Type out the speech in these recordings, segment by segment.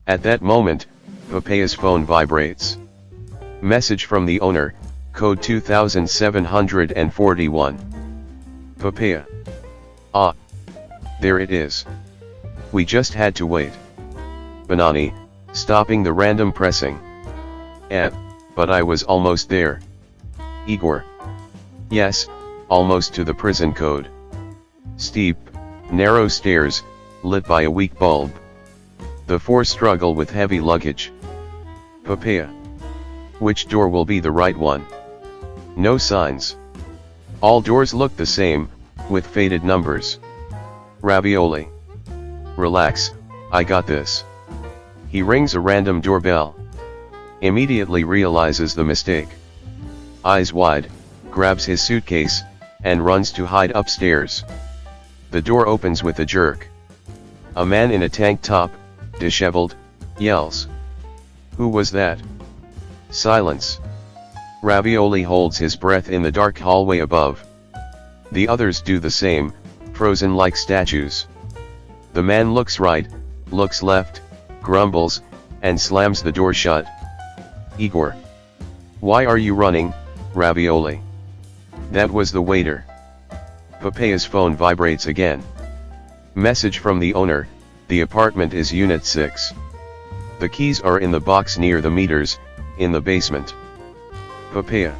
At that moment, Papaya's phone vibrates. Message from the owner, code 2741. Papaia. Ah. There it is. We just had to wait. Banani, stopping the random pressing. But I was almost there. Igor. Yes, almost to the prison code. Steep, narrow stairs, lit by a weak bulb. The four struggle with heavy luggage. Papaia. Which door will be the right one? No signs. All doors look the same, with faded numbers. Ravioli. Relax, I got this. He rings a random doorbell. Immediately realizes the mistake. Eyes wide, grabs his suitcase, and runs to hide upstairs. The door opens with a jerk. A man in a tank top, disheveled, yells. Who was that? Silence. Ravioli holds his breath in the dark hallway above. The others do the same, frozen like statues. The man looks right, looks left, grumbles, and slams the door shut. Igor. Why are you running, Ravioli? That was the waiter. Papaia's phone vibrates again. Message from the owner, the apartment is Unit 6. The keys are in the box near the meters, in the basement. Papaia.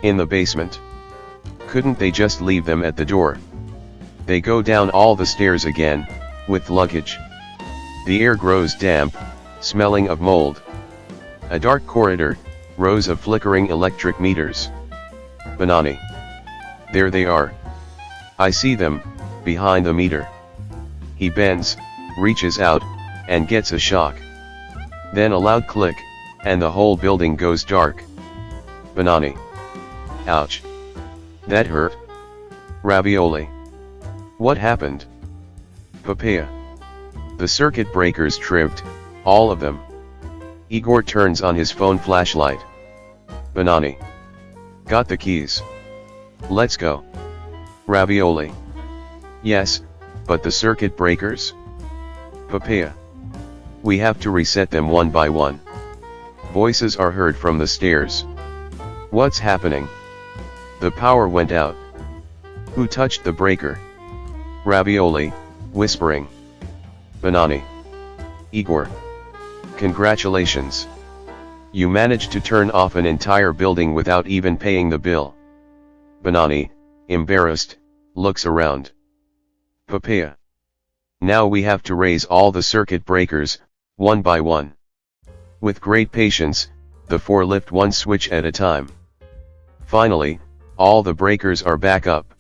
In the basement. Couldn't they just leave them at the door? They go down all the stairs again, with luggage. The air grows damp, smelling of mold. A dark corridor, rows of flickering electric meters. Banani. There they are. I see them, behind the meter. He bends, reaches out, and gets a shock. Then a loud click, and the whole building goes dark. Banani. Ouch. That hurt. Ravioli. What happened? Papaia. The circuit breakers tripped, all of them. Igor turns on his phone flashlight. Banani. Got the keys. Let's go. Ravioli. Yes, but the circuit breakers? Papaia. We have to reset them one by one. Voices are heard from the stairs. What's happening? The power went out. Who touched the breaker? Ravioli, whispering. Banani. Igor. Congratulations. You managed to turn off an entire building without even paying the bill. Banani, embarrassed, looks around. Papaia. Now we have to raise all the circuit breakers, one by one. With great patience, the four lift one switch at a time. Finally, all the breakers are back up.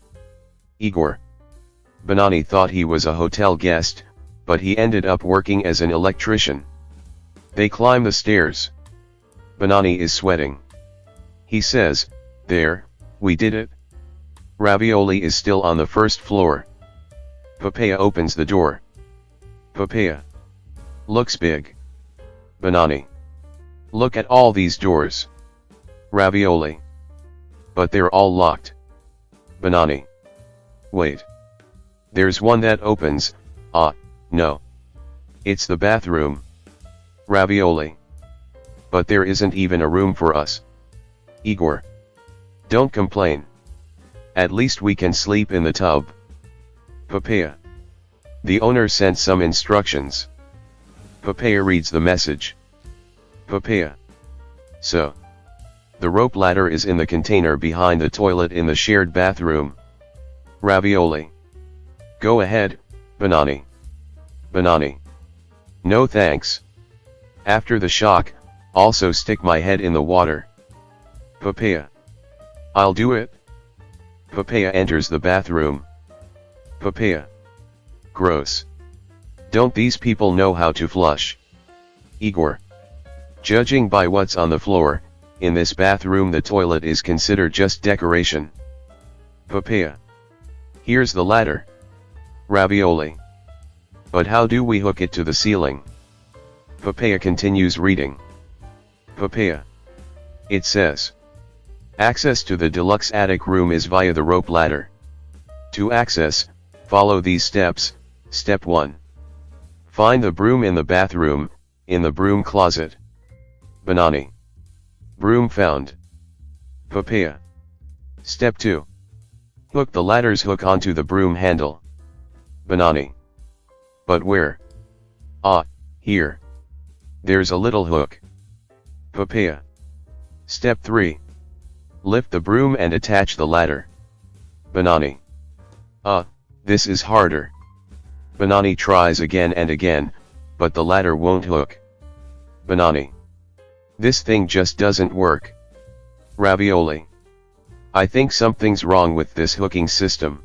Igor. Banani thought he was a hotel guest, but he ended up working as an electrician. They climb the stairs. Banani is sweating. He says, there, we did it. Ravioli is still on the first floor. Papaia opens the door. Papaia. Looks big. Banani. Look at all these doors. Ravioli. But they're all locked. Banani. Wait. There's one that opens, no. It's the bathroom. Ravioli. But there isn't even a room for us. Igor. Don't complain. At least we can sleep in the tub. Papaia. The owner sent some instructions. Papaia reads the message. Papaia. So. The rope ladder is in the container behind the toilet in the shared bathroom. Ravioli. Go ahead, Banani. Banani. No thanks. After the shock, also stick my head in the water. Papaia. I'll do it. Papaia enters the bathroom. Papaia. Gross. Don't these people know how to flush? Igor. Judging by what's on the floor, in this bathroom the toilet is considered just decoration. Papaia. Here's the ladder. Ravioli. But how do we hook it to the ceiling? Papaia continues reading. Papaia. It says. Access to the deluxe attic room is via the rope ladder. To access, follow these steps. Step 1. Find the broom in the bathroom, in the broom closet. Banani. Broom found. Papaia. Step 2. Hook the ladder's hook onto the broom handle. Banani. But where? Ah, here. There's a little hook. Papaia. Step 3. Lift the broom and attach the ladder. Banani. This is harder. Banani tries again and again, but the ladder won't hook. Banani. This thing just doesn't work. Ravioli. I think something's wrong with this hooking system.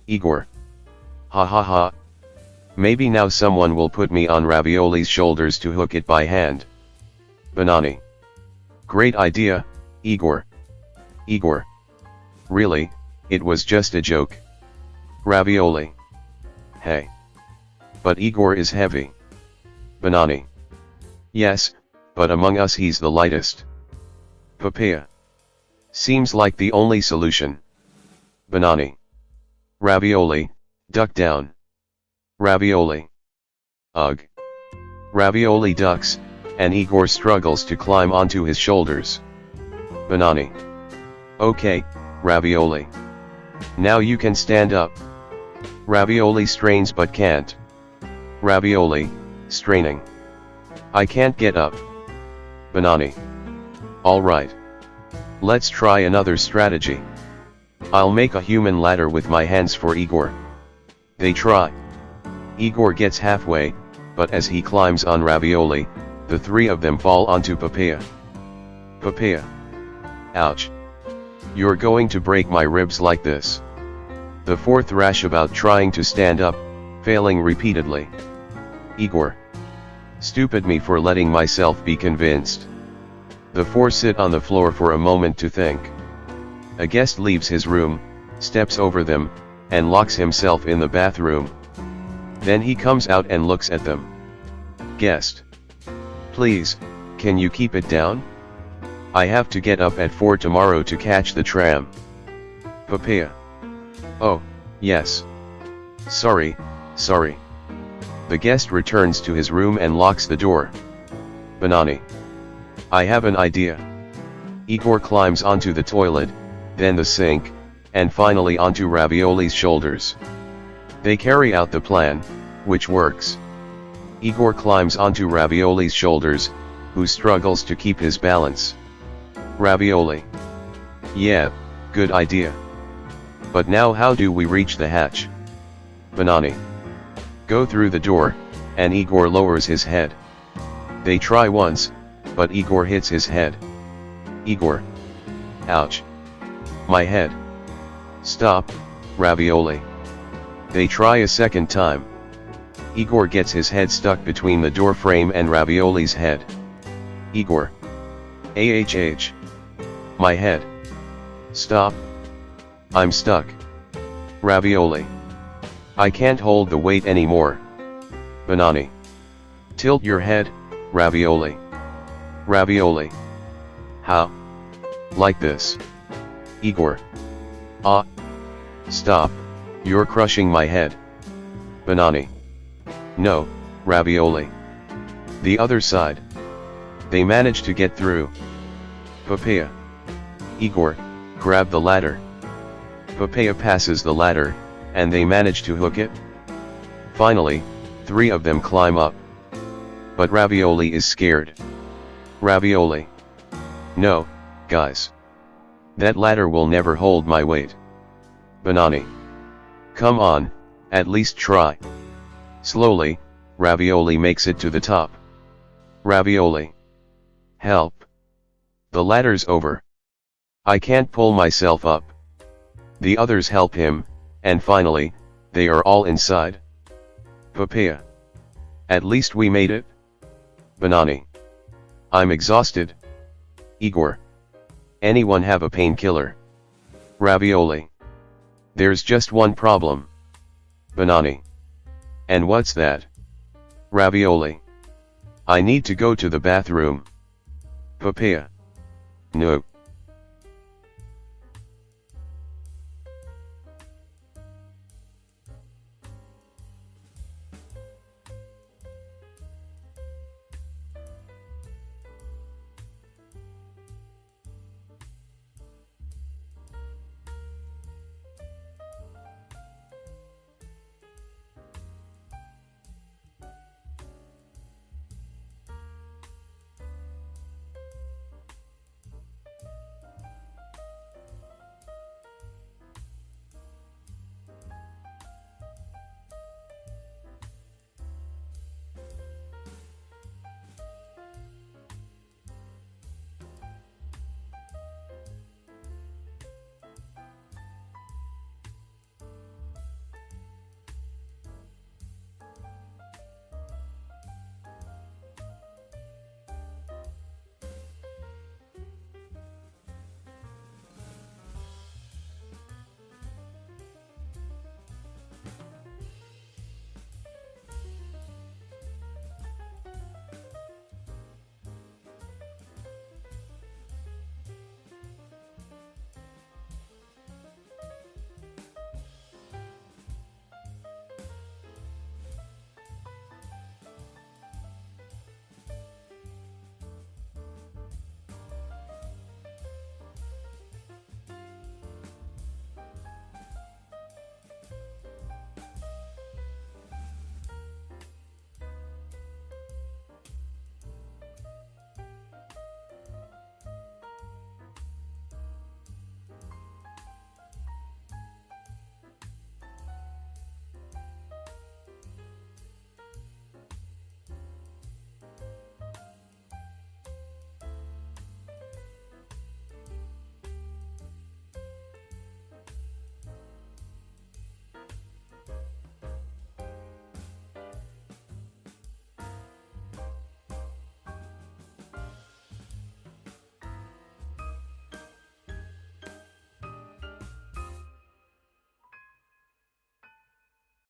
Igor. Ha ha ha. Maybe now someone will put me on Ravioli's shoulders to hook it by hand. Banani. Great idea, Igor. Igor. Really, it was just a joke. Ravioli. Hey. But Igor is heavy. Banani. Yes, but among us he's the lightest. Papaia. Seems like the only solution. Banani. Ravioli, duck down. Ravioli. Ugh. Ravioli ducks, and Igor struggles to climb onto his shoulders. Banani. Okay, Ravioli. Now you can stand up. Ravioli strains but can't. Ravioli, straining. I can't get up. Banani. Alright. Let's try another strategy. I'll make a human ladder with my hands for Igor. They try. Igor gets halfway, but as he climbs on Ravioli, the three of them fall onto Papaia. Papaia. Ouch. You're going to break my ribs like this. The four thrash about trying to stand up, failing repeatedly. Igor. Stupid me for letting myself be convinced. The four sit on the floor for a moment to think. A guest leaves his room, steps over them, and locks himself in the bathroom. Then he comes out and looks at them. Guest. Please, can you keep it down? I have to get up at 4 tomorrow to catch the tram. Papaia. Oh, yes. Sorry. The guest returns to his room and locks the door. Banani. I have an idea. Igor climbs onto the toilet, then the sink, and finally onto Ravioli's shoulders. They carry out the plan, which works. Igor climbs onto Ravioli's shoulders, who struggles to keep his balance. Ravioli. Yeah, good idea. But now how do we reach the hatch? Banani. Go through the door, and Igor lowers his head. They try once, but Igor hits his head. Igor. Ouch. My head. Stop, Ravioli. They try a second time. Igor gets his head stuck between the door frame and Ravioli's head. Igor. AHH. My head. Stop. I'm stuck. Ravioli. I can't hold the weight anymore. Banani. Tilt your head, Ravioli. Ravioli. How? Like this. Igor. Ah. Stop, you're crushing my head. Banani. No, Ravioli. The other side. They manage to get through. Papaia. Igor, grab the ladder. Papaia passes the ladder, and they manage to hook it. Finally, three of them climb up. But Ravioli is scared. Ravioli. No, guys. That ladder will never hold my weight. Banani. Come on, at least try. Slowly, Ravioli makes it to the top. Ravioli. Help. The ladder's over. I can't pull myself up. The others help him, and finally, they are all inside. Papaia. At least we made it. Banani. I'm exhausted. Igor. Anyone have a painkiller? Ravioli. There's just one problem. Banani. And what's that? Ravioli. I need to go to the bathroom. Papaia. No.